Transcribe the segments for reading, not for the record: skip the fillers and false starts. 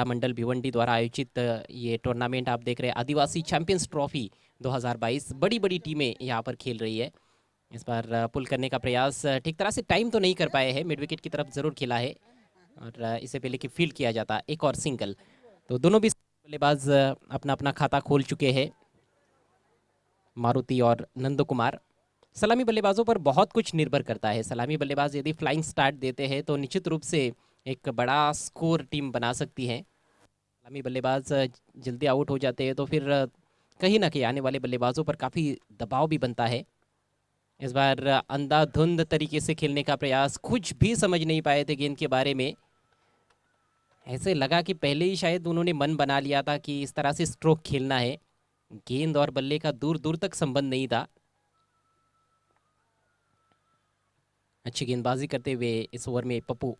मंडल भिवंडी द्वारा आयोजित ये टूर्नामेंट आप देख रहे हैं, आदिवासी चैंपियंस ट्रॉफी 2022। बड़ी बड़ी टीमें यहाँ पर खेल रही है। इस बार पुल करने का प्रयास ठीक तरह से टाइम तो नहीं कर पाए हैं, मिड विकेट की तरफ जरूर खेला है और इससे पहले कि फील्ड किया जाता एक और सिंगल। तो दोनों भी बल्लेबाज अपना अपना खाता खोल चुके हैं, मारुति और नंदो कुमार। सलामी बल्लेबाजों पर बहुत कुछ निर्भर करता है। सलामी बल्लेबाज यदि फ्लाइंग स्टार्ट देते हैं तो निश्चित रूप से एक बड़ा स्कोर टीम बना सकती है। सलामी बल्लेबाज जल्दी आउट हो जाते हैं तो फिर कहीं ना कहीं आने वाले बल्लेबाजों पर काफ़ी दबाव भी बनता है। इस बार अंधाधुंध तरीके से खेलने का प्रयास, कुछ भी समझ नहीं पाए थे गेंद के बारे में। ऐसे लगा कि पहले ही शायद उन्होंने मन बना लिया था कि इस तरह से स्ट्रोक खेलना है। गेंद और बल्ले का दूर दूर तक संबंध नहीं था। अच्छी गेंदबाजी करते हुए इस ओवर में पप्पू,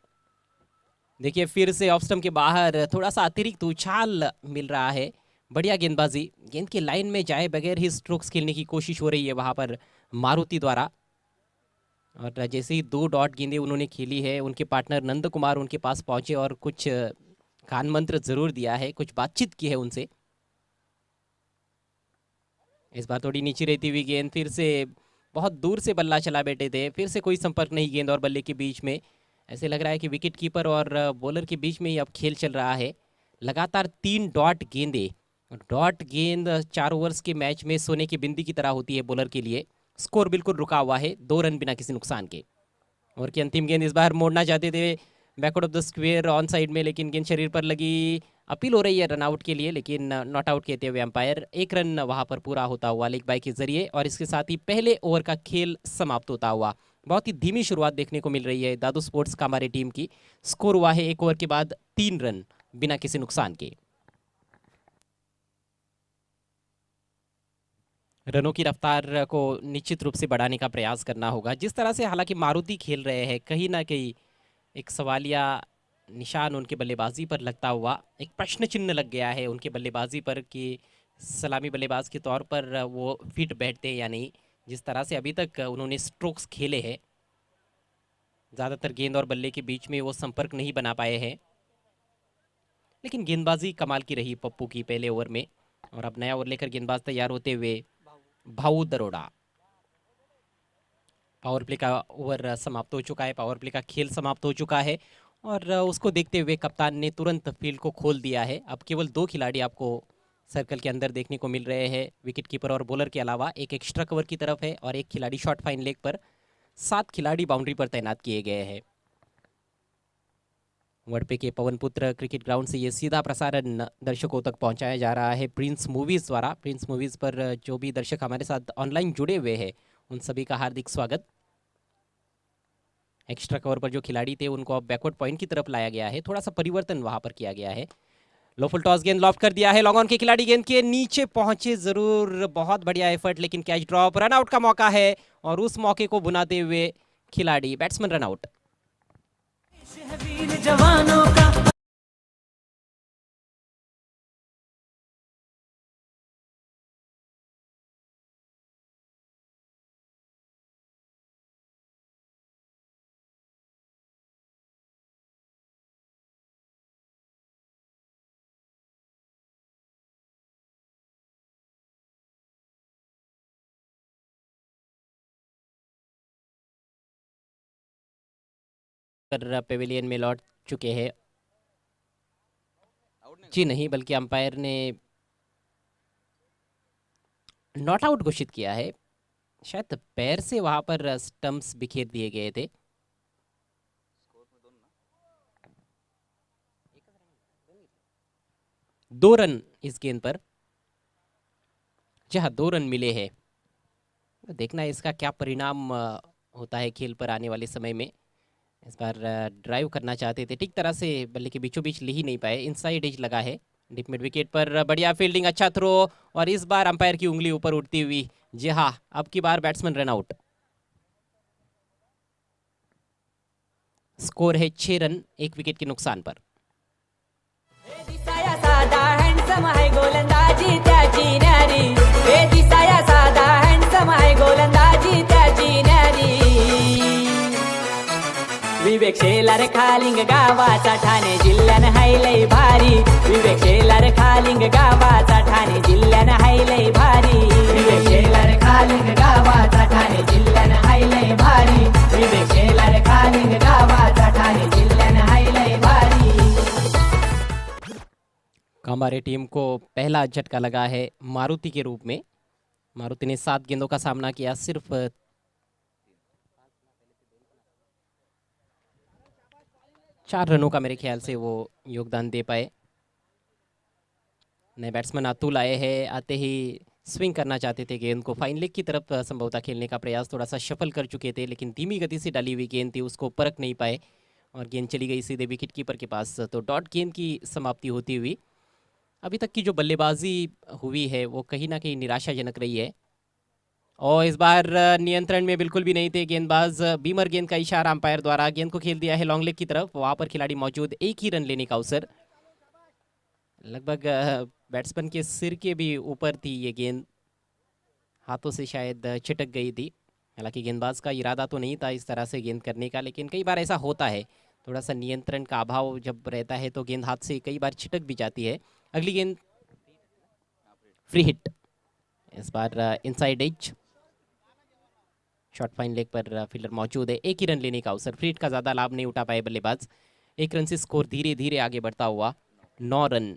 देखिए फिर से ऑफ स्टंप के बाहर थोड़ा सा अतिरिक्त उछाल मिल रहा है। बढ़िया गेंदबाजी, गेंद की लाइन में जाए बगैर ही स्ट्रोक्स खेलने की कोशिश हो रही है वहां पर मारुति द्वारा। और जैसे ही 2 डॉट गेंदें उन्होंने खेली है, उनके पार्टनर नंद कुमार उनके पास पहुंचे और कुछ कान मंत्र जरूर दिया है, कुछ बातचीत की है उनसे। इस बार थोड़ी नीचे रहती हुई गेंद, फिर से बहुत दूर से बल्ला चला बैठे थे, फिर से कोई संपर्क नहीं गेंद और बल्ले के बीच में। ऐसे लग रहा है कि विकेट कीपर और बॉलर के बीच में ही अब खेल चल रहा है। लगातार 3 डॉट गेंदें, डॉट गेंद 4 ओवर्स के मैच में सोने की बिंदी की तरह होती है बॉलर के लिए। स्कोर बिल्कुल रुका हुआ है, 2 रन बिना किसी नुकसान के। और की अंतिम गेंद इस बार मोड़ना चाहते थे backward of the square on side में, लेकिन गेंद शरीर पर लगी। अपील हो रही है रन आउट के लिए, लेकिन नॉट आउट कहते हुए अंपायर। 1 रन वहां पर पूरा होता हुआ लेग बाय के जरिए, और इसके साथ ही पहले ओवर का खेल समाप्त होता हुआ। बहुत ही धीमी शुरुआत देखने को मिल रही है दादू स्पोर्ट्स का हमारी टीम की। स्कोर हुआ है 1 ओवर के बाद 3 रन बिना किसी नुकसान के। रनों की रफ्तार को निश्चित रूप से बढ़ाने का प्रयास करना होगा। जिस तरह से हालांकि मारुति खेल रहे हैं, कहीं ना कहीं एक सवालिया निशान उनके बल्लेबाजी पर लगता हुआ, एक प्रश्न चिन्ह लग गया है उनके बल्लेबाजी पर कि सलामी बल्लेबाज के तौर पर वो फिट बैठते हैं या नहीं। जिस तरह से अभी तक उन्होंने स्ट्रोक्स खेले हैं, ज़्यादातर गेंद और बल्ले के बीच में वो संपर्क नहीं बना पाए हैं। लेकिन गेंदबाजी कमाल की रही पप्पू की पहले ओवर में। और अब नया ओवर लेकर गेंदबाज तैयार होते हुए भाऊ दरोड़ा। पावर प्ले का ओवर समाप्त हो चुका है, पावर प्ले का खेल समाप्त हो चुका है, और उसको देखते हुए कप्तान ने तुरंत फील्ड को खोल दिया है। अब केवल 2 खिलाड़ी आपको सर्कल के अंदर देखने को मिल रहे हैं, विकेट कीपर और बॉलर के अलावा। एक एक्स्ट्रा कवर की तरफ है और एक खिलाड़ी शॉर्ट फाइन लेग पर। 7 खिलाड़ी बाउंड्री पर तैनात किए गए हैं। वडपे के पवन पुत्र क्रिकेट ग्राउंड से ये सीधा प्रसारण दर्शकों तक पहुंचाया जा रहा है प्रिंस मूवीज़ द्वारा। प्रिंस मूवीज़ पर जो भी दर्शक हमारे साथ ऑनलाइन जुड़े हुए हैं, उन सभी का हार्दिक स्वागत। एक्स्ट्रा कवर पर जो खिलाड़ी थे उनको अब बैकवर्ड पॉइंट की तरफ लाया गया है, थोड़ा सा परिवर्तन वहां पर किया गया है। लो फुल टॉस गेंद लॉफ्ट कर दिया है, लॉन्ग ऑन के खिलाड़ी गेंद के नीचे पहुंचे जरूर, बहुत बढ़िया एफर्ट, लेकिन कैच ड्रॉप। रन आउट का मौका है और उस मौके को बुनाते हुए खिलाड़ी बैट्समैन रन आउट। जवानों का पेविलियन में लौट चुके हैं। जी नहीं, बल्कि अंपायर ने नॉट आउट घोषित किया है। शायद पैर से वहां पर स्टंप्स बिखेर दिए गए थे। दो रन इस गेंद पर, जहां 2 रन मिले हैं। देखना है इसका क्या परिणाम होता है खेल पर आने वाले समय में। इस बार ड्राइव करना चाहते थे, ठीक तरह से बल्ले के बीचों बीच ले ही नहीं पाए। इनसाइड एज लगा है डीप मिड विकेट पर। बढ़िया फील्डिंग, अच्छा थ्रो, और इस बार अंपायर की उंगली ऊपर उठती हुई। जी हाँ, अब की बार बैट्समैन रन आउट। स्कोर है 6 रन 1 विकेट के नुकसान पर। विवेक विवेक शेलार खालिंग गावाचा ठाणे जिल्ह्यान हायलय भारी विवेक शेलार खालिंग गावाचा ठाणे जिल्ह्यान हायलय भारी विवेक शेलार खालिंग गावाचा ठाणे जिल्ह्यान हायलय भारी विवेक शेलार खालिंग गावाचा ठाणे जिल्ह्यान हायलय भारी। कांबारे टीम को पहला झटका लगा है मारुति के रूप में। मारुति ने 7 गेंदों का सामना किया, सिर्फ 4 रनों का मेरे ख्याल से वो योगदान दे पाए। नए बैट्समैन अतुल आए हैं, आते ही स्विंग करना चाहते थे गेंद को फाइन लेग की तरफ संभवतः खेलने का प्रयास थोड़ा सा शफल कर चुके थे, लेकिन धीमी गति से डाली हुई गेंद थी, उसको परख नहीं पाए और गेंद चली गई सीधे विकेट कीपर के पास। तो डॉट गेंद की समाप्ति होती हुई अभी तक की जो बल्लेबाजी हुई है वो कहीं ना कहीं निराशाजनक रही है। और इस बार नियंत्रण में बिल्कुल भी नहीं थे गेंदबाज। बीमर गेंद का इशारा अंपायर द्वारा गेंद को खेल दिया है लॉन्ग लेग की तरफ, वहां पर खिलाड़ी मौजूद, एक ही रन लेने का अवसर। लगभग बैट्समैन के सिर के भी ऊपर थी ये गेंद, हाथों से शायद छिटक गई थी। हालांकि गेंदबाज का इरादा तो नहीं था इस तरह से गेंद करने का, लेकिन कई बार ऐसा होता है, थोड़ा सा नियंत्रण का अभाव जब रहता है तो गेंद हाथ से कई बार छिटक भी जाती है। अगली गेंद फ्री हिट, इस बार inside edge, short fine leg पर फील्डर मौजूद है, एक ही रन लेने का अवसर। फ्री हिट का ज़्यादा लाभ नहीं उठा पाए बल्लेबाज। 1 रन से स्कोर धीरे धीरे आगे बढ़ता हुआ 9 रन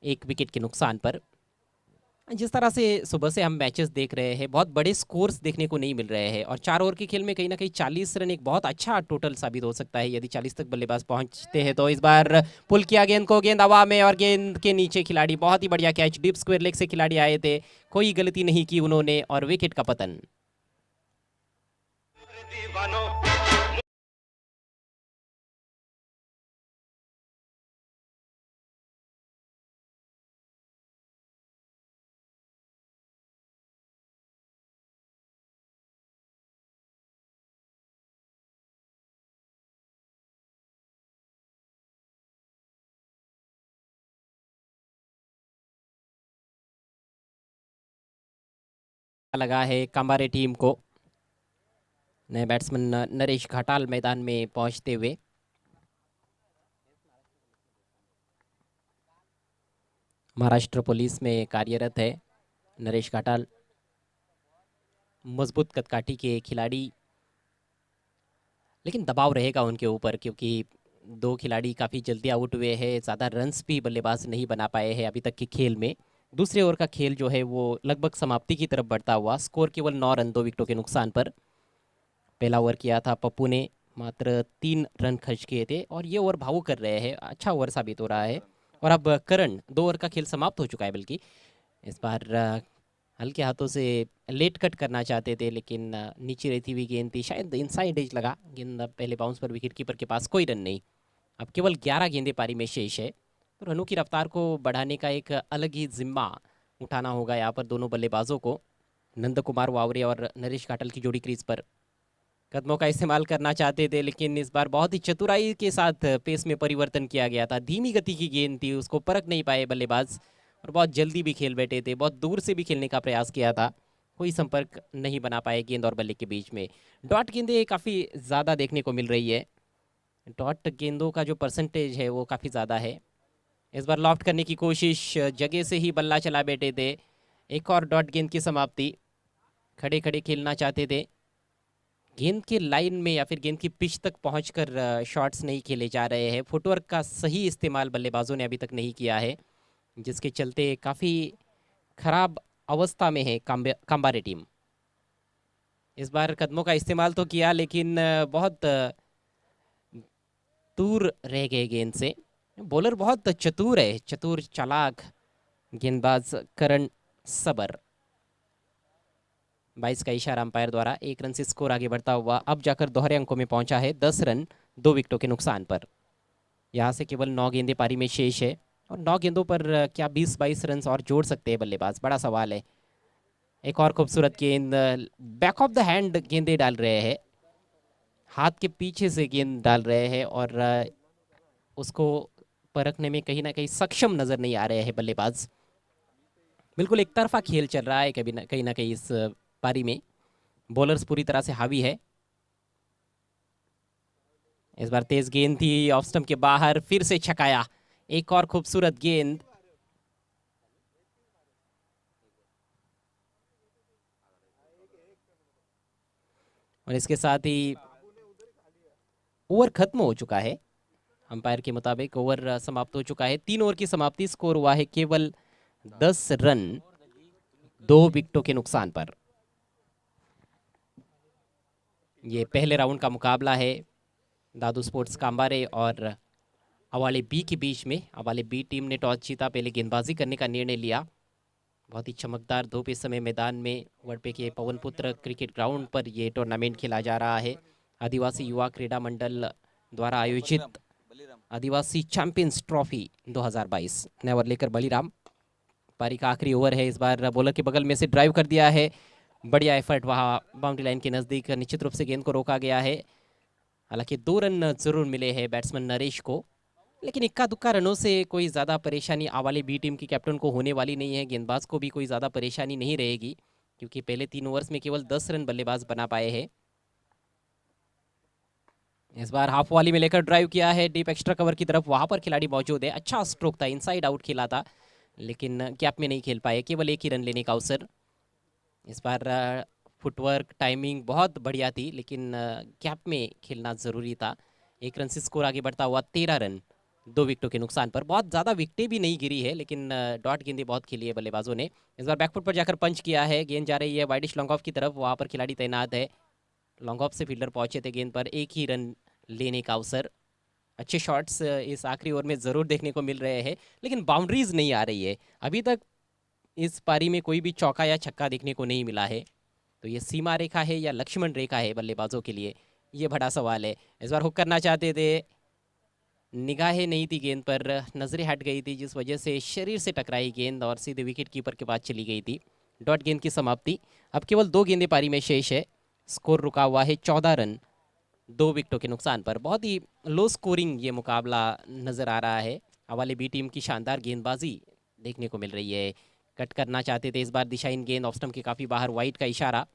1 विकेट के नुकसान पर। जिस तरह से सुबह से हम मैचेस देख रहे हैं, बहुत बड़े स्कोर्स देखने को नहीं मिल रहे हैं और 4 ओवर के खेल में कहीं ना कहीं 40 रन एक बहुत अच्छा टोटल साबित हो सकता है यदि 40 तक बल्लेबाज पहुंचते हैं तो। इस बार पुल किया गेंद को, गेंद हवा में और गेंद के नीचे खिलाड़ी, बहुत ही बढ़िया कैच, डीप स्क्वायर लेग से खिलाड़ी आए थे, कोई गलती नहीं की उन्होंने और विकेट का पतन। लगा है कांबारे टीम को। नए बैट्समैन नरेश घाटाल मैदान में पहुंचते हुए। महाराष्ट्र पुलिस में कार्यरत है नरेश घाटाल, मजबूत कदकाठी के खिलाड़ी, लेकिन दबाव रहेगा उनके ऊपर क्योंकि 2 खिलाड़ी काफ़ी जल्दी आउट हुए हैं, ज़्यादा रन्स भी बल्लेबाज नहीं बना पाए हैं अभी तक के खेल में। दूसरे ओवर का खेल जो है वो लगभग समाप्ति की तरफ बढ़ता हुआ, स्कोर केवल 9 रन 2 विकेटों के नुकसान पर। पहला ओवर किया था पप्पू ने, मात्र 3 रन खर्च किए थे और ये ओवर भावुक कर रहे हैं, अच्छा ओवर साबित हो रहा है। और अब करण, 2 ओवर का खेल समाप्त हो चुका है, बल्कि इस बार हल्के हाथों से लेट कट करना चाहते थे, लेकिन नीचे रहती हुई गेंद थी, शायद इनसाइड एज लगा, गेंद पहले बाउंस पर विकेट कीपर के पास, कोई रन नहीं। अब केवल 11 गेंदें पारी में शेष है, तो रनों की रफ्तार को बढ़ाने का एक अलग ही जिम्मा उठाना होगा यहाँ पर दोनों बल्लेबाजों को। नंद कुमार वावरे और नरेश घाटल की जोड़ी क्रीज पर कदमों का इस्तेमाल करना चाहते थे, लेकिन इस बार बहुत ही चतुराई के साथ पेस में परिवर्तन किया गया था। धीमी गति की गेंद थी, उसको परख नहीं पाए बल्लेबाज और बहुत जल्दी भी खेल बैठे थे, बहुत दूर से भी खेलने का प्रयास किया था, कोई संपर्क नहीं बना पाए गेंद और बल्ले के बीच में। डॉट गेंदें काफ़ी ज़्यादा देखने को मिल रही है, डॉट गेंदों का जो परसेंटेज है वो काफ़ी ज़्यादा है। इस बार लॉफ्ट करने की कोशिश, जगह से ही बल्ला चला बैठे थे, एक और डॉट गेंद की समाप्ति। खड़े खड़े खेलना चाहते थे, गेंद के लाइन में या फिर गेंद की पिच तक पहुंचकर शॉट्स नहीं खेले जा रहे हैं। फुटवर्क का सही इस्तेमाल बल्लेबाजों ने अभी तक नहीं किया है, जिसके चलते काफ़ी खराब अवस्था में है कांबारे टीम। इस बार कदमों का इस्तेमाल तो किया, लेकिन बहुत दूर रह गए गेंद से। बॉलर बहुत चतुर है, चतुर चालाक गेंदबाज करण सबर। 22 का इशारा अंपायर द्वारा, 1 रन से स्कोर आगे बढ़ता हुआ अब जाकर दोहरे अंकों में पहुंचा है, 10 रन 2 विकेटों के नुकसान पर। यहां से केवल 9 गेंदें पारी में शेष है और 9 गेंदों पर क्या 20-22 रन और जोड़ सकते हैं बल्लेबाज, बड़ा सवाल है। एक और खूबसूरत गेंद, बैक ऑफ द हैंड गेंदें डाल रहे हैं, हाथ के पीछे से गेंद डाल रहे हैं और उसको परखने में कहीं ना कहीं सक्षम नजर नहीं आ रहे हैं बल्लेबाज। बिल्कुल एक तरफा खेल चल रहा है कहीं ना कहीं इस पारी में, बॉलर्स पूरी तरह से हावी है। इस बार तेज गेंद थी ऑफ स्टंप के बाहर, फिर से छकाया। एक और खूबसूरत गेंद। और इसके साथ ही ओवर खत्म हो चुका है। अंपायर के मुताबिक ओवर समाप्त हो चुका है। 3 ओवर की समाप्ति, स्कोर हुआ है केवल 10 रन 2 विकेटों के नुकसान पर। ये पहले राउंड का मुकाबला है दादू स्पोर्ट्स कांबारे और अवाले बी के बीच में। अवाले बी टीम ने टॉस जीता, पहले गेंदबाजी करने का निर्णय लिया। बहुत ही चमकदार धूप इस समय मैदान में वड़पे के पवनपुत्र क्रिकेट ग्राउंड पर ये टूर्नामेंट खेला जा रहा है। आदिवासी युवा क्रीड़ा मंडल द्वारा आयोजित आदिवासी चैंपियंस ट्रॉफी 2022। नया ओवर लेकर बलिराम, पारी का आखिरी ओवर है। इस बार बॉलर के बगल में से ड्राइव कर दिया है, बढ़िया एफर्ट, वहाँ बाउंड्री लाइन के नज़दीक निश्चित रूप से गेंद को रोका गया है। हालांकि 2 रन जरूर मिले हैं बैट्समैन नरेश को, लेकिन इक्का दुक्का रनों से कोई ज़्यादा परेशानी आवाले बी टीम की कैप्टन को होने वाली नहीं है। गेंदबाज को भी कोई ज़्यादा परेशानी नहीं रहेगी, क्योंकि पहले 3 ओवर्स में केवल 10 रन बल्लेबाज बना पाए हैं। इस बार हाफ वाली में लेकर ड्राइव किया है डीप एक्स्ट्रा कवर की तरफ, वहां पर खिलाड़ी मौजूद है। अच्छा स्ट्रोक था, इनसाइड आउट खेला था, लेकिन गैप में नहीं खेल पाए, केवल एक ही रन लेने का अवसर। इस बार फुटवर्क टाइमिंग बहुत बढ़िया थी, लेकिन गैप में खेलना ज़रूरी था। 1 रन से स्कोर आगे बढ़ता हुआ 13 रन 2 विकेटों के नुकसान पर। बहुत ज़्यादा विकेटें भी नहीं गिरी है, लेकिन डॉट गेंदें बहुत खेली है बल्लेबाजों ने। इस बार बैकफुट पर जाकर पंच किया है, गेंद जा रही है वाइडिश लॉन्ग ऑफ की तरफ, वहाँ पर खिलाड़ी तैनात है। लॉन्ग ऑफ से फील्डर पहुंचे थे गेंद पर, एक ही रन लेने का अवसर। अच्छे शॉट्स इस आखिरी ओवर में ज़रूर देखने को मिल रहे हैं, लेकिन बाउंड्रीज नहीं आ रही है अभी तक। इस पारी में कोई भी चौका या छक्का देखने को नहीं मिला है, तो ये सीमा रेखा है या लक्ष्मण रेखा है बल्लेबाजों के लिए, ये बड़ा सवाल है। इस बार हुक करना चाहते थे, निगाहें नहीं थी गेंद पर, नजरें हट गई थी, जिस वजह से शरीर से टकराई गेंद और सीधे विकेट कीपर के पास चली गई थी। डॉट गेंद की समाप्ति। अब केवल 2 गेंदें पारी में शेष है, स्कोर रुका हुआ है 14 रन 2 विकेटों के नुकसान पर। बहुत ही लो स्कोरिंग ये मुकाबला नजर आ रहा है। हवाले बी टीम की शानदार गेंदबाजी देखने को मिल रही है। कट करना चाहते थे इस बार दिशाहीन गेंद, ऑफ स्टंप के काफी बाहर, वाइड का इशारा।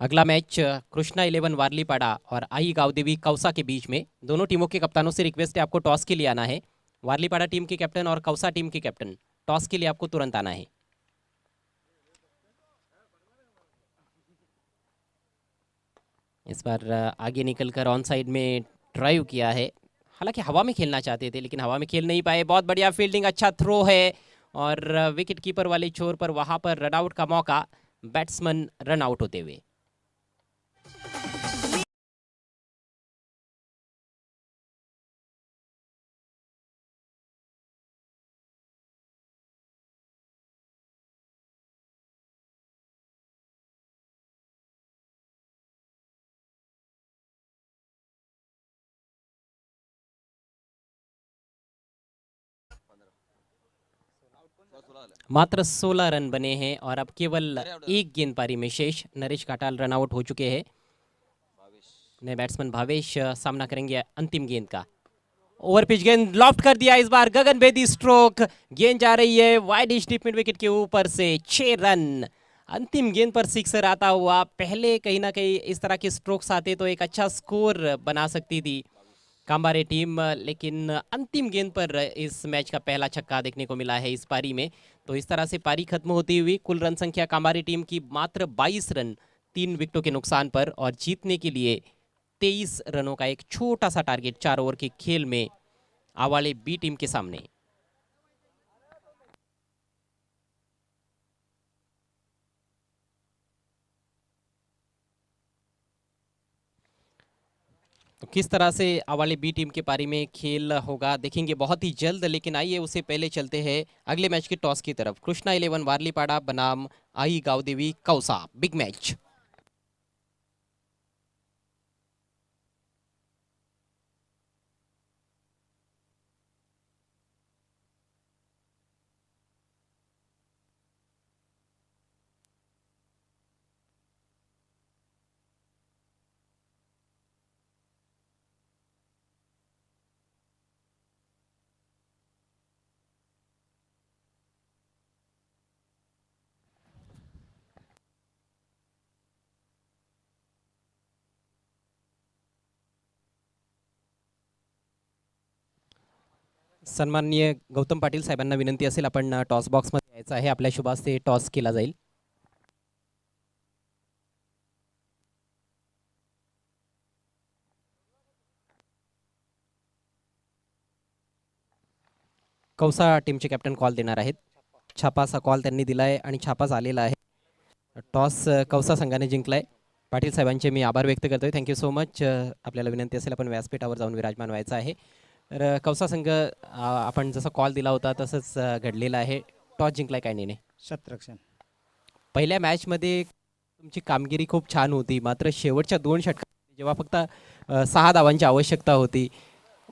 अगला मैच कृष्णा 11 वारलीपाड़ा और आई गावदेवी कौसा के बीच में। दोनों टीमों के कप्तानों से रिक्वेस्ट है आपको टॉस के लिए आना है। वारलीपाड़ा टीम के कैप्टन और कौसा टीम के कैप्टन, टॉस के लिए आपको तुरंत आना है। इस बार आगे निकलकर ऑन साइड में ड्राइव किया है, हालांकि हवा में खेलना चाहते थे लेकिन हवा में खेल नहीं पाए। बहुत बढ़िया फील्डिंग, अच्छा थ्रो है, और विकेट कीपर वाले छोर पर वहां पर रन आउट का मौका, बैट्समैन रन आउट होते हुए। मात्र 16 रन बने हैं और अब केवल एक गेंद पारी में शेष। नरेश घाटाल रन आउट हो चुके हैं। नए बैट्समैन भावेश सामना करेंगे अंतिम गेंद का। ओवर पिच गेंद लॉफ्ट कर दिया, इस बार गगन भेदी स्ट्रोक, गेंद जा रही है वाइड डीप मिड विकेट के ऊपर से। 6 रन, अंतिम गेंद पर सिक्सर आता हुआ। पहले कहीं ना कहीं इस तरह के स्ट्रोक्स आते तो एक अच्छा स्कोर बना सकती थी कांबारे टीम, लेकिन अंतिम गेंद पर इस मैच का पहला छक्का देखने को मिला है इस पारी में। तो इस तरह से पारी खत्म होती हुई कुल रन संख्या कांबारे टीम की मात्र 22 रन 3 विकेटों के नुकसान पर, और जीतने के लिए 23 रनों का एक छोटा सा टारगेट 4 ओवर के खेल में आवाले बी टीम के सामने। तो किस तरह से आवाले बी टीम के पारी में खेल होगा देखेंगे बहुत ही जल्द, लेकिन आइए उससे पहले चलते हैं अगले मैच के टॉस की तरफ। कृष्णा 11 वारलीपाड़ा बनाम आई गावदेवी कौसा, बिग मैच। सन्माननीय गौतम पाटील साहेबांना विनंती असेल आपण टॉस बॉक्समध्ये यायचं आहे. आपल्या शुभ हस्ते टॉस केला जाईल. कौसा टीमचे कॅप्टन कॉल देणार आहेत. छापाचा कॉल त्यांनी दिला आहे आणि छापाच आलेला आहे. टॉस कौसा संघाने जिंकलाय. पाटील साहेबांचे मी आभार व्यक्त करतोय. Thank you so much. आपल्याला विनंती असेल आपण व्यासपीठावर जाऊन विराजमान व्हायचं आहे. तर कौसा संघ आपण जसा कॉल दिला होता तसंच घडलेलं आहे. टॉस जिंकलाय काय निर्णय? शतरक्षण. पहिल्या मॅचमध्ये तुमची कामगिरी खूप छान होती, मात्र शेवटच्या 2 षटकात जेव्हा फक्त 6 धावांची आवश्यकता होती,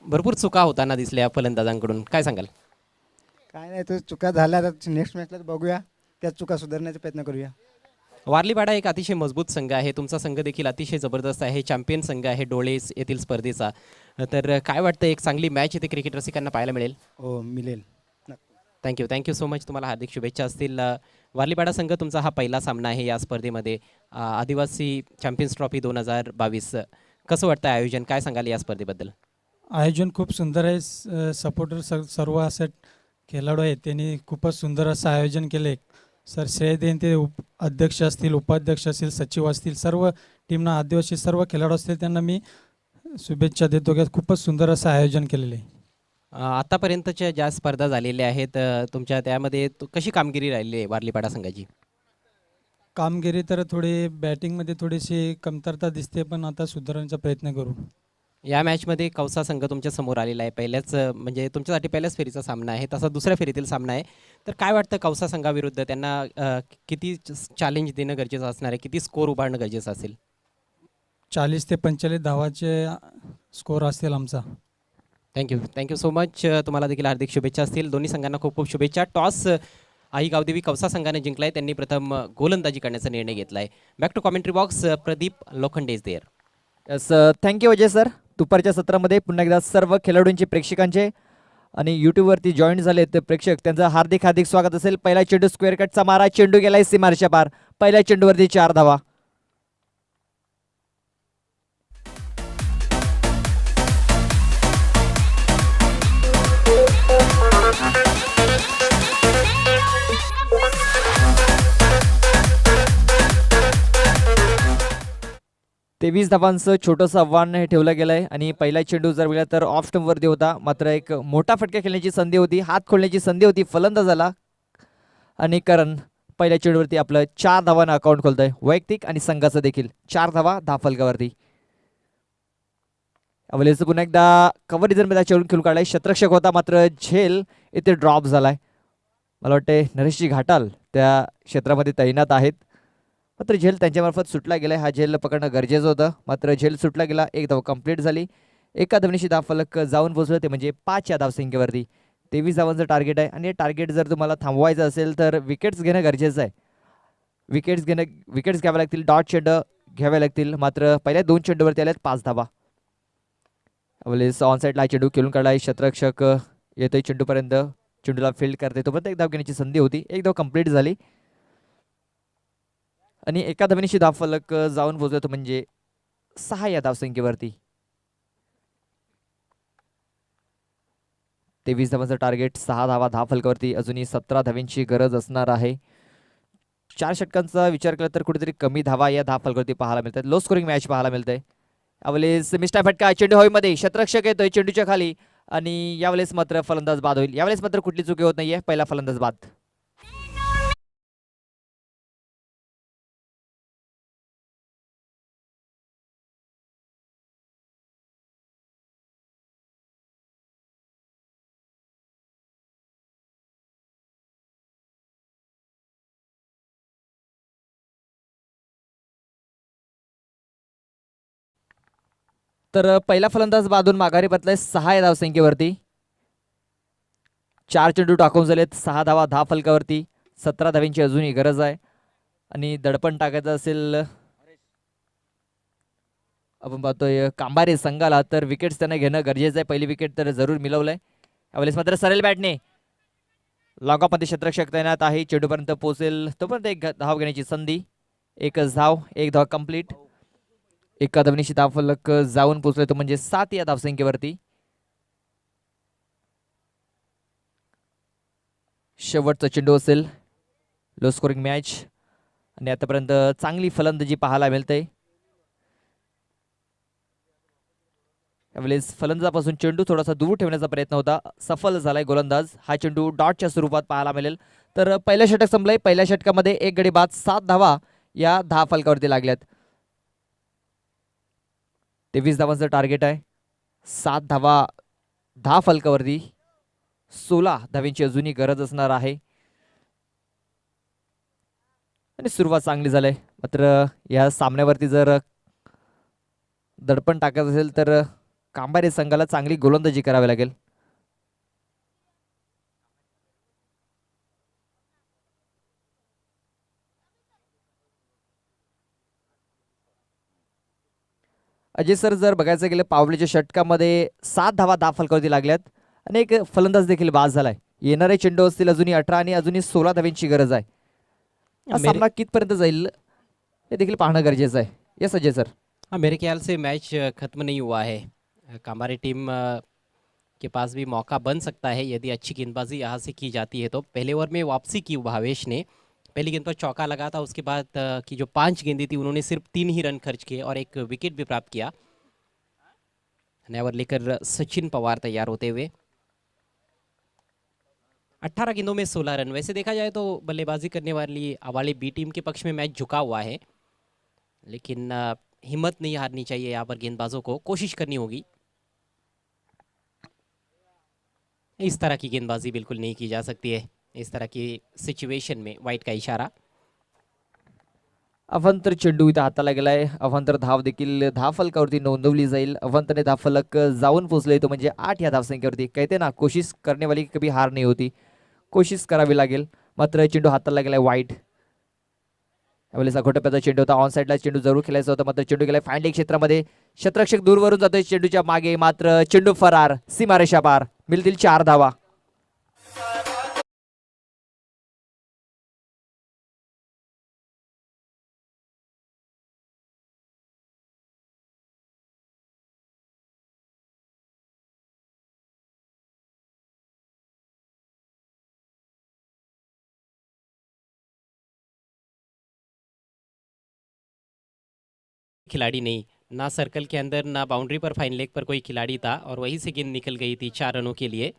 भरपूर चुका होताना दिसल्या फलंदाजांकडून. काय सांगाल? काय नाही, तो चुका झाल्या तर नेक्स्ट मॅचला बघूया, त्या चुका सुधारण्याचा प्रयत्न करूया. वारलीपाडा एक अतिशय मजबूत संघ आहे. तुमचा संघ देखील अतिशय जबरदस्त आहे. चॅम्पियन संघ आहे डोळे येथील स्पर्धेचा. तर काय वाटतं, एक चांगली मॅच इथे क्रिकेट रसिकांना पाहायला मिळेल? हो, मिळेल. Thank you so much. तुम्हाला हार्दिक शुभेच्छा असतील. वारलीपाडा संघ तुमचा हा पहिला सामना आहे या स्पर्धेमध्ये. आदिवासी चॅम्पियन्स ट्रॉफी 2022. कसं वाटतं आयोजन? काय सांगाल या स्पर्धेबद्दल? आयोजन खूप सुंदर आहे. सपोर्टर सर्व असे खेळाडू आहेत, त्यांनी खूपच सुंदर असं आयोजन केले. सर श्रेय देईन ते अध्यक्ष असतील, उपाध्यक्ष असतील, सचिव असतील, सर्व टीमना, आदिवासी सर्व खेळाडू असतील, त्यांना मी शुभेच्छा देतो की खूपच सुंदर असं आयोजन केलेलं आहे. आतापर्यंतच्या ज्या स्पर्धा झालेल्या आहेत तुमच्या, त्यामध्ये कशी कामगिरी राहिली आहे वारलीपाडा संघाची? कामगिरी तर थोडी बॅटिंगमध्ये थोडीशी कमतरता दिसते, पण आता सुधारण्याचा प्रयत्न करू. या मॅचमध्ये कौसा संघ तुमच्या समोर आलेला आहे. पहिल्याच म्हणजे तुमच्यासाठी पहिल्याच फेरीचा सामना आहे, तसा दुसऱ्या फेरीतील सामना आहे. तर काय वाटतं कौसा संघाविरुद्ध त्यांना किती चॅलेंज देणं गरजेचं असणार आहे? किती स्कोर उभारणं गरजेचं असेल? 40 ते 45 धावाचे स्कोर असेल आमचा. Thank you so much. तुम्हाला देखील हार्दिक शुभेच्छा असतील. दोन्ही संघांना खूप खूप शुभेच्छा. टॉस आई गावदेवी कौसा संघाने जिंकलाय. त्यांनी प्रथम गोलंदाजी करण्याचा निर्णय घेतला आहे. Back to commentary box. Pradeep Lokhande is there. Yes, thank you Ajay sir. दुपारच्या सत्रामध्ये पुन्हा एकदा सर्व खेळाडूंचे, प्रेक्षकांचे आणि यूट्यूबवरती जॉईन झाले ते प्रेक्षक, त्यांचं हार्दिक हार्दिक स्वागत असेल. पहिला चेंडू स्क्वेअर कटचा मारा, चेंडू गेलाय सीमारेषा पार. पहिल्या चेंडूवरती 4 धावा. तेवीस धावांचं छोटंसं आव्हान हे ठेवलं गेलं आहे आणि पहिला चेंडू जर बघितला तर ऑफ स्टंपवरती होता, मात्र एक मोठा फटका खेळण्याची संधी होती, हात खोलण्याची संधी होती फलंदाजाला. आणि करण पहिल्या चेंडूवरती आपलं 4 धावांना अकाउंट खोलतंय, वैयक्तिक आणि संघाचं देखील. 4 धावा धाफलकावरती. अवलेचं पुन्हा एकदा कव्हर डिझाईनमध्ये चेंडू खेळून काढलाय. शतरक्षक होता, मात्र झेल इथे ड्रॉप झालाय. मला वाटते नरेशजी घाटाल त्या क्षेत्रामध्ये तैनात आहेत, मात्र झेल त्यांच्यामार्फत सुटला गेलाय. हा झेल पकडणं गरजेचं होतं, मात्र झेल सुटला गेला. एक धाव कंप्लीट झाली. एका धावनीशी धावफलक जाऊन पोहोचलं, ते म्हणजे 5 या धावसंख्येवरती. 23 धावांचं टार्गेट आहे आणि हे टार्गेट जर तुम्हाला थांबवायचं असेल तर विकेट्स घेणं गरजेचं आहे. विकेट्स घ्याव्या लागतील, डॉट चेंडू घ्यावे लागतील. मात्र पहिल्या 2 चेंडूवरती आल्यात 5 धावा. ऑन साईडला चेंडू खेळून काढलाय. शतरक्षक येतोय चेंडूपर्यंत, चेंडूला फील्ड करते, तोपर्यंत एक धाव घेण्याची संधी होती. एक धाव कंप्लीट झाली आणि एका धावनीशी धावफलक जाऊन पोहोचतो, म्हणजे 6 या धावसंख्येवरती. 23 धावांचं टार्गेट, 6 धावा धावफलकावरती. अजूनही 17 धावांची गरज असणार आहे. 4 षटकांचा विचार केला तर कुठेतरी कमी धावा या धावफलकावरती पाहायला मिळतात. लो स्कोरिंग मॅच पाहायला मिळतंय. यावेळेस मिस्टर फटका, चेंडू हवेमध्ये, शतरक्षक येतोय चेंडूच्या खाली आणि यावेळेस मात्र फलंदाज बाद होईल. यावेळेस मात्र कुठली चुकी होत नाहीये, पहिला फलंदाज बाद. तर पहिला फलंदाज बादून माघारी परतलाय 6 या धावसंख्येवरती. 4 चेंडू टाकून झालेत, 6 धावा धावफलकावरती. 17 धावांची अजूनही गरज आहे आणि दडपण टाकायचं असेल आपण पाहतोय कांबारे संघाला तर विकेट्स त्यांना घेणं गरजेचं आहे. पहिली विकेट तर जरूर मिळवलंय. यावेळेस मात्र सरळ बॅटने लॉंग ऑफमध्ये शतरक्षक तैनात आहे, चेंडूपर्यंत पोहोचेल तोपर्यंत एक धाव घेण्याची संधी. एकच धाव, एक धाव कंप्लीट. एका धावनीशी धावफलक जाऊन पोहोचले, तो म्हणजे 7 या धावसंख्येवरती. शेवटचा चेंडू असेल. लो स्कोरिंग मॅच आणि आतापर्यंत चांगली फलंदाजी पाहायला मिळते. यावेळेस फलंदाजापासून चेंडू थोडासा दूर ठेवण्याचा प्रयत्न होता, सफल झालाय गोलंदाज. हा चेंडू डॉटच्या स्वरूपात पाहायला मिळेल. तर पहिलं षटक संपलंय. पहिल्या षटकामध्ये 1 गडी बाद 7 धावा या 10 फलकावरती लागल्यात. 23 धावांचं टार्गेट आहे. 7 धावा 10 फलकावरती, 16 धावांची अजूनही गरज असणार आहे. आणि सुरुवात चांगली झाली. मात्र या सामन्यावरती जर दडपण टाकायचं असेल तर कांबारे संघाला चांगली गोलंदाजी करावी लागेल. अजय सर, जर बघायचं गेलं पावलेच्या षटकामध्ये 7 धावा 10 फलकावरती लागल्यात आणि एक फलंदाज देखील बाद झालाय. येणारे चेंडू असतील अजूनही 18 आणि अजूनही 16 धावांची गरज आहे. हा मेरे सामना कितपर्यंत जाईल हे देखील पाहणं गरजेचं आहे. Yes Ajay sir. हाँ, मेरे ख्याल से मैच ख़त्म नहीं हुआ है। कामारी टीम के पास भी मौका बन सकता है यदि अच्छी गेंदबाजी यहाँ से की जाती है तो। पहले ओवर में वापसी की भावेश ने, पहली गेंद पर चौका लगा था, उसके बाद की जो 5 गेंदें थी उन्होंने सिर्फ 3 ही रन खर्च किए और एक विकेट भी प्राप्त किया। नया ओवर लेकर सचिन पवार तैयार होते हुए। 18 गेंदों में 16 रन। वैसे देखा जाए तो बल्लेबाजी करने वाली वाली बी टीम के पक्ष में मैच झुका हुआ है, लेकिन हिम्मत नहीं हारनी चाहिए। यहाँ पर गेंदबाजों को कोशिश करनी होगी। इस तरह की गेंदबाजी बिल्कुल नहीं की जा सकती है इस तरह की सिचुएशन में। वाइट का इशारा। अवंतर चेंडू इथं हाताला गेलाय. अवंतर धाव देखील 10 फलकावरती नोंदवली जाईल. अवंतने 10 फलक जाऊन पोहोचले तो म्हणजे 8 या धावसंख्येवरती. कहते ना, कोशिश करने वाली कभी हार नहीं होती. कोशिश करावी लागेल. मात्र चेंडू हाताला गेलाय वाईट. यावेळेस घोटप्याचा चेंडू होता. ऑन साईडला चेंडू जरूर खेळायचा होता, मात्र चेंडू गेलाय फाईन लेग क्षेत्रामध्ये. क्षेत्ररक्षक दूरवरून जातोय चेंडूच्या मागे, मात्र चेंडू फरार. सीमारेषा पार. मिळतील 4 धावा. खिलाड़ी नहीं, ना सर्कल के अंदर ना बाउंड्री पर फाइन लेग पर कोई खिलाड़ी था और वहीं से गेंद निकल गई थी 4 रनों के लिए।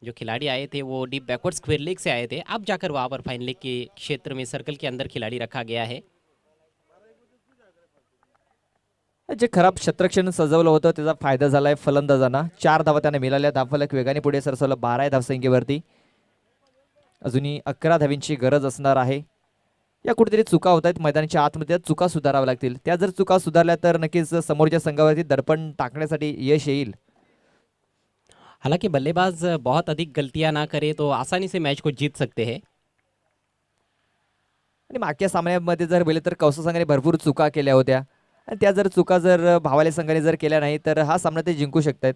जो खिलाड़ी आए थे वो डीप बैकवर्ड स्क्वेयर लेग से आए थे। अब जाकर वहाँ पर फाइन लेग के क्षेत्र में सर्कल के अंदर खिलाड़ी रखा गया है। जे खराब क्षेत्ररक्षण सजवलं होतं त्याचा फायदा झालाय फलंदाजांना. 4 धावा त्याने मिळाल्या. धावफलक वेगाने पुढे सरसवलं 12 या धावसंख्येवरती. अजूनही 11 धावांची गरज असणार आहे. या कुठेतरी चुका होत आहेत मैदानाच्या आतमध्ये. चुका सुधाराव्या लागतील. त्या जर चुका सुधारल्या तर नक्कीच समोरच्या संघावरती दडपण टाकण्यासाठी यश येईल. हालांकि बल्लेबाज बहुत अधिक गलतियां ना करे तो आसानी से मैच को जीत सकते हैं। आणि मागच्या सामन्यामध्ये जर पाहिलं तर कौसा संघाने भरपूर चुका केल्या होत्या आणि त्या जर चुका जर भावाले संघाने जर केल्या नाही तर हा सामना ते जिंकू शकतात.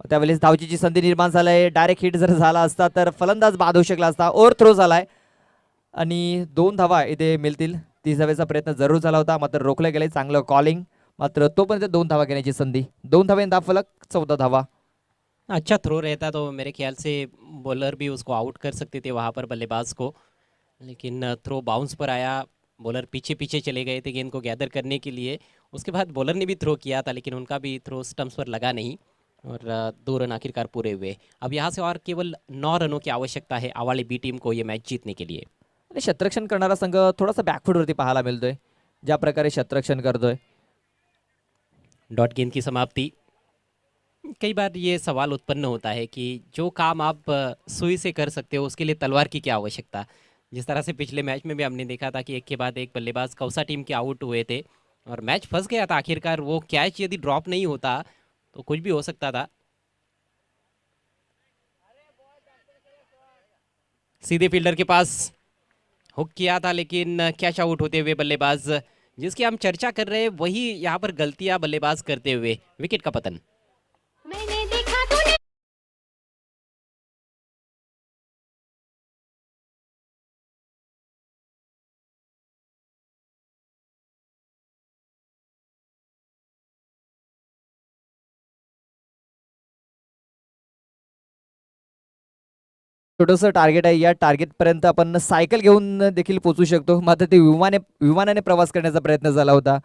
त्यावेळेस धावचीची संधी निर्माण झालाय. डायरेक्ट हिट जर झाला असता तर फलंदाज बाद होऊ शकला असता. ओव्हर थ्रो झालाय आणि 2 धावा इथे मिळतील. 30 धावेचा प्रयत्न जरूर झाला होता, मात्र रोखले गेले. चांगलं कॉलिंग, मात्र तोपर्यंत 2 धावा घेण्याची संधी. 2 धावे 10 फलक 14 धावा. अच्छा थ्रो रहता तो मेरे ख्याल से बॉलर भी उसको आउट कर सकते थे वहाँ पर बल्लेबाज को, लेकिन थ्रो बाउंस पर आया। बॉलर पीछे पीछे चले गए थे गेंद को गैदर करने के लिए। उसके बाद बॉलर ने भी थ्रो किया था, लेकिन उनका भी थ्रो स्टंप्स पर लगा नहीं और 2 रन आखिरकार पूरे हुए। अब यहाँ से और केवल 9 रनों की आवश्यकता है आवाली बी टीम को ये मैच जीतने के लिए। आणि क्षेत्ररक्षण करणारा संघ थोडासा बॅकफुटवरती पाहायला मिळतोय. ज्या प्रकारे क्षेत्ररक्षण करतोय. डॉट गेंद की समाप्ति। कई बार ये सवाल उत्पन्न होता है कि जो काम आप सुई से कर सकते हो उसके लिए तलवार की क्या आवश्यकता। जिस तरह से पिछले मैच में भी हमने देखा था कि एक के बाद एक बल्लेबाज कौसा टीम के आउट हुए थे और मैच फंस गया था आखिरकार। वो कैच यदि ड्रॉप नहीं होता तो कुछ भी हो सकता था। सीधे फील्डर के पास हुक किया था, लेकिन कैच आउट होते हुए बल्लेबाज जिसकी हम चर्चा कर रहे हैं वही यहाँ पर गलतियां बल्लेबाज करते हुए विकेट का पतन। छोटंसं टार्गेट आहे. या टार्गेटपर्यंत आपण सायकल घेऊन देखील पोहोचू शकतो. मात्र ते विमानाने प्रवास करण्याचा प्रयत्न झाला होता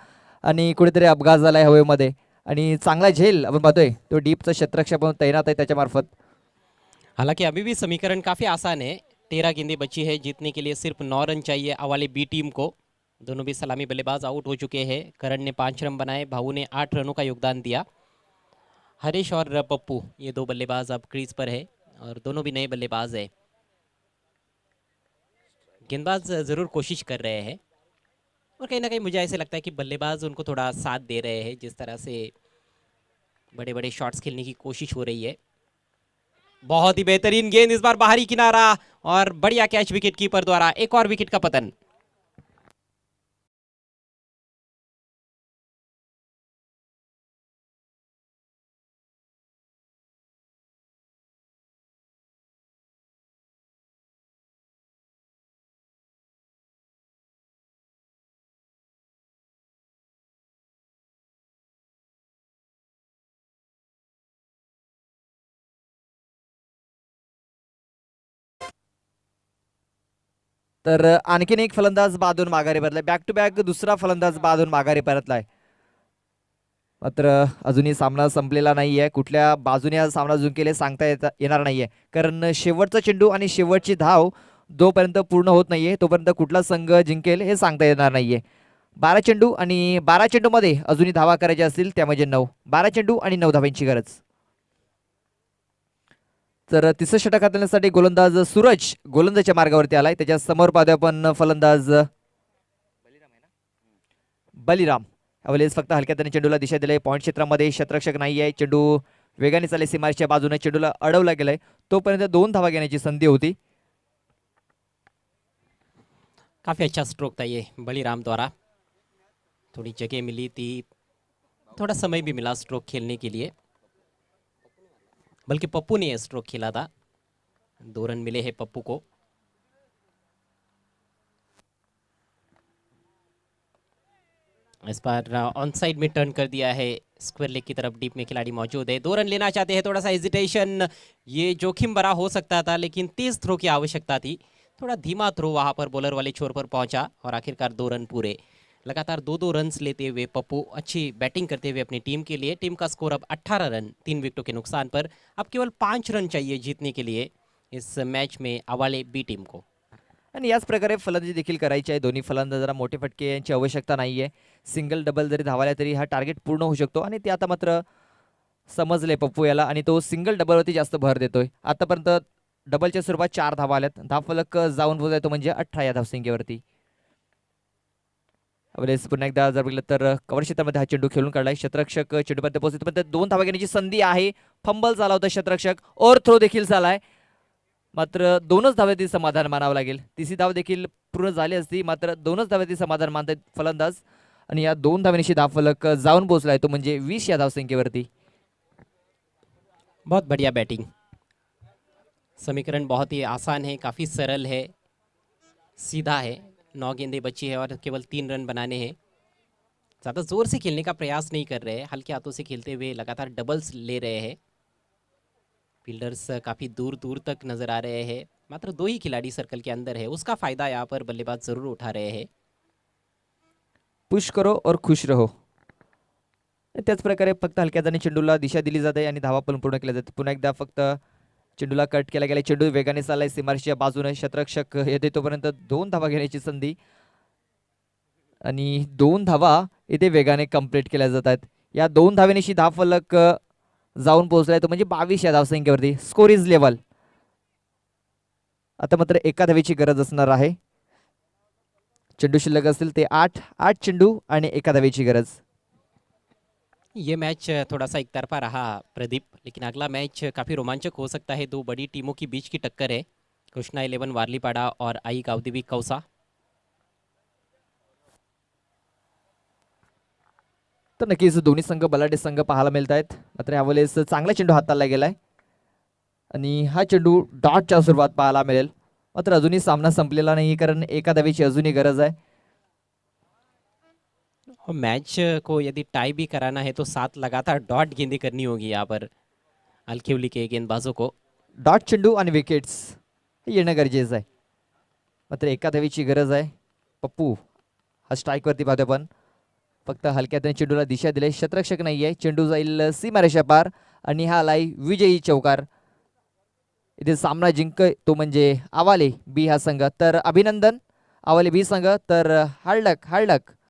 आणि कुठेतरी अपघात झाला आहे हवेमध्ये. आणि चांगला झेल आपण पाहतोय तो डीपचा क्षेत्ररक्षक पण तैनात आहे त्याच्या मार्फत. हालांकि अभी भी समीकरण काफ़ी आसान है। 13 गेंदें बची है, जीतने के लिए सिर्फ 9 रन चाहिए अवाले बी टीम को। दोनों भी सलामी बल्लेबाज आउट हो चुके हैं। करण ने 5 रन बनाए, भाऊ ने 8 रनों का योगदान दिया। हरीश और पप्पू ये दो बल्लेबाज अब क्रीज पर है और दोनों भी नए बल्लेबाज है। गेंदबाज ज़रूर कोशिश कर रहे हैं और कहीं ना कहीं मुझे ऐसे लगता है कि बल्लेबाज उनको थोड़ा साथ दे रहे हैं। जिस तरह से बड़े बड़े शॉट्स खेलने की कोशिश हो रही है। बहुत ही बेहतरीन गेंद, इस बार बाहरी किनारा और बढ़िया कैच विकेट कीपर द्वारा। एक और विकेट का पतन। तर आणखीन एक फलंदाज बादून माघारी परतलाय. बॅक टू बॅक दुसरा फलंदाज बादून माघारी परतलाय. मात्र अजूनही सामना संपलेला नाहीये. कुठल्या बाजूने हा सामना जिंकेल सांगता येणार नाहीये. कारण शेवटचा चेंडू आणि शेवटची धाव जोपर्यंत पूर्ण होत नाहीये तोपर्यंत कुठला संघ जिंकेल हे सांगता येणार नाहीये. 12 चेंडू आणि 12 चेंडूमध्ये अजूनही धावा करायच्या असतील त्या म्हणजे 9. 12 चेंडू आणि 9 धावांची गरज. तर तिसरं षटक हाताळण्यासाठी गोलंदाज सूरज गोलंदाजच्या मार्गावरती आलाय. त्याच्या समोर पाहतोय आपण फलंदाज बलिराम. यावेळेस फक्त हलक्या त्याने चेंडूला दिशा दिली. पॉईंट क्षेत्रामध्ये क्षेत्ररक्षक नाही आहे. चेंडू वेगाने चाले सीमारेषेच्या बाजूने चेंडूला अडवला गेलाय. तोपर्यंत 2 धावा घेण्याची संधी होती. काफ़ी अच्छा स्ट्रोक था ये बलीराम द्वारा। थोड़ी जगह मिली थी, थोड़ा समय भी मिला स्ट्रोक खेलने के लिए। बल्कि पप्पू ने यह स्ट्रोक खेला था। 2 रन मिले हैं पप्पू को। इस बार ऑन साइड में टर्न कर दिया है। स्क्वायर लेग की तरफ डीप में खिलाड़ी मौजूद है। 2 रन लेना चाहते हैं। थोड़ा सा हेजिटेशन, ये जोखिम भरा हो सकता था लेकिन तेज थ्रो की आवश्यकता थी। थोड़ा धीमा थ्रो वहां पर बॉलर वाले छोर पर पहुंचा और आखिरकार 2 रन पूरे। लगातार 2-2 रन्स लेते हुए पप्पू अच्छी बैटिंग करते हुए अपनी टीम के लिए। टीम का स्कोर अब 18 रन 3 विकेटों के नुकसान पर। अब केवल 5 रन चाहिए जीतने के लिए इस मैच में अवाले बी टीम को। आणि याच प्रकारे फलंदाजी देखील करायची आहे. दोन्ही फलंदाजांना मोठे फटके यांची आवश्यकता नाहीये. सिंगल डबल जरी धावाल्या तरी हा टार्गेट पूर्ण होऊ शकतो आणि ते आता मात्र समजले पप्पू याला आणि तो सिंगल डबलवरती जास्त भर देतोय. आतापर्यंत डबलच्या स्वरूपात 4 धावा आल्यात. धावफलक जाऊन पोहोचतो म्हणजे 18 या धावसंख्येवरती. यावेळेस पुन्हा एकदा जर बघितलं तर कव्हर क्षेत्रामध्ये हा चेंडू खेळून काढलाय. क्षेत्ररक्षक चेंडूपर्यंत पोहोचतो पण 2 धावा घेण्याची संधी आहे. फंबल झाला होता क्षेत्ररक्षक और थ्रो देखील झालाय. मात्र 2च धावेतील समाधान मानावं लागेल. तिसरी धाव देखील पूर्ण झाली असती मात्र 2च धावेतील समाधान मानतात फलंदाज आणि या 2 धावेनिशी धावफलक जाऊन पोहोचलाय तो म्हणजे 20 या धावसंख्येवरती. बहुत बढ़िया बैटिंग। समीकरण बहुत ही आसान है, काफ़ी सरल है, सीधा है। 9 गेंदें बची है और केवल 3 रन बनाने हैं। ज़्यादा ज़ोर से खेलने का प्रयास नहीं कर रहे हैं। हल्के हाथों से खेलते हुए लगातार डबल्स ले रहे हैं। फील्डर्स काफ़ी दूर दूर तक नज़र आ रहे हैं। मात्र 2 ही खिलाड़ी सर्कल के अंदर है। उसका फ़ायदा यहाँ पर बल्लेबाज ज़रूर उठा रहे हैं। पुश करो और खुश रहो. त्याच प्रकारे फक्त हलक्या हाताने चेंडूला दिशा दिली जाते आणि धावा पण पूर्ण केल्या जाते. पुन्हा एकदा फक्त चेंडूला कट केला गेला. चेंडू वेगाने चाललाय सीमारेषेच्या बाजूने. क्षेत्ररक्षक येते तोपर्यंत 2 धावा घेण्याची संधी आणि 2 धावा इथे वेगाने कंप्लीट केल्या जातात. या 2 धावेनिशी धावफलक जाऊन पोहोचलाय तो म्हणजे 22 या धावसंख्येवरती. Score is level. आता मात्र एका धावेची गरज असणार आहे. चेंडू शिल्लक असतील ते 8 चेंडू आणि एका धावेची गरज. ये मैच थोड़ा सा एक तरफा रहा प्रदीप, लेकिन अगला मैच काफ़ी रोमांचक हो सकता है। 2 बड़ी टीमों के बीच की टक्कर है। कृष्णा 11 वारलीपाड़ा और आई गावदेवी कौसा। तर नक्कीच दोन्ही संघ बलाढ्य संघ पाहायला मिळत आहेत. मात्र यावेळेस चांगला चेंडू हाताळला गेलाय आणि हा चेंडू डॉटच्या स्वरूपात पाहायला मिळेल. मात्र अजूनही सामना संपलेला नाही कारण एका धावेची अजूनही गरज आहे. और मैच को यदि टाई भी कराना है तो 7 लगातार डॉट गेंदें करनी होगी यहाँ पर अलखिवली के गेंदबाजों को। डॉट चेंडू आणि विकेट्स हे येणं गरजेचं आहे. मात्र एका धावेची गरज आहे. पप्पू हा स्ट्राईकवरती पाहतो आपण. फक्त हलक्यात चेंडूला दिशा दिली. क्षेत्ररक्षक नाही आहे. चेंडू जाईल सीमारेषा पार आणि हा आलाय विजयी चौकार. इथे सामना तो म्हणजे आवाले बी हा संघ. तर अभिनंदन आवाले बी संघ. तर हार्डलक